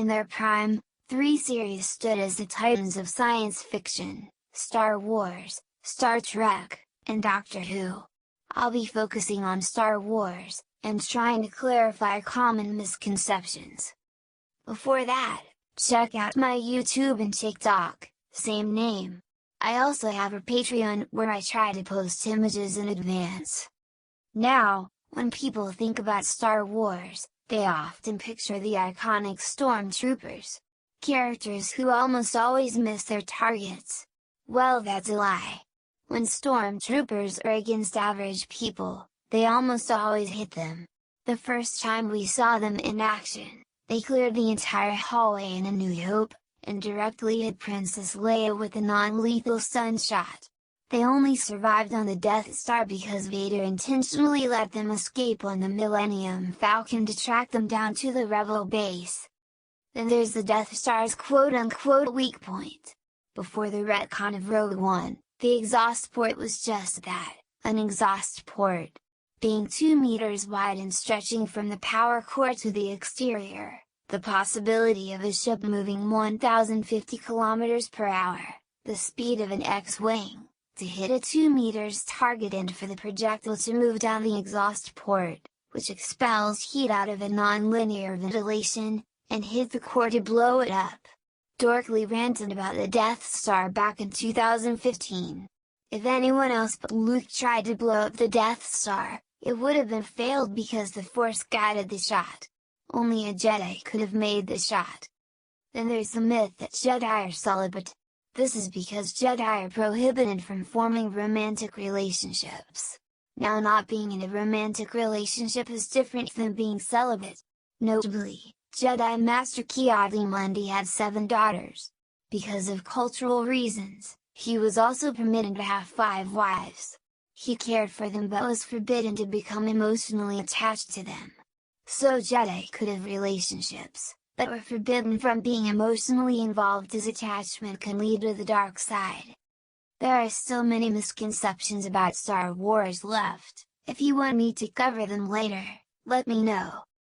In their prime, three series stood as the titans of science fiction: Star Wars, Star Trek, and Doctor Who. I'll be focusing on Star Wars, and trying to clarify common misconceptions. Before that, check out my YouTube and TikTok, same name. I also have a Patreon where I try to post images in advance. Now, when people think about Star Wars, they often picture the iconic stormtroopers. Characters who almost always miss their targets. Well, that's a lie. When stormtroopers are against average people, they almost always hit them. The first time we saw them in action, they cleared the entire hallway in A New Hope, and directly hit Princess Leia with a non-lethal stun shot. They only survived on the Death Star because Vader intentionally let them escape on the Millennium Falcon to track them down to the Rebel base. Then there's the Death Star's quote-unquote weak point. Before the retcon of Rogue One, the exhaust port was just that, an exhaust port. Being 2 meters wide and stretching from the power core to the exterior, the possibility of a ship moving 1,050 kilometers per hour, the speed of an X-wing, to hit a 2 meters target and for the projectile to move down the exhaust port, which expels heat out of a non-linear ventilation, and hit the core to blow it up. Dorkly ranted about the Death Star back in 2015. If anyone else but Luke tried to blow up the Death Star, it would have been failed because the Force guided the shot. Only a Jedi could have made the shot. Then there's the myth that Jedi are celibate. This is because Jedi are prohibited from forming romantic relationships. Now, not being in a romantic relationship is different than being celibate. Notably, Jedi Master Ki-Adi-Mundi had 7 daughters. Because of cultural reasons, he was also permitted to have 5 wives. He cared for them but was forbidden to become emotionally attached to them. So Jedi could have relationships, but were forbidden from being emotionally involved as attachment can lead to the dark side. There are still many misconceptions about Star Wars left. If you want me to cover them later, let me know.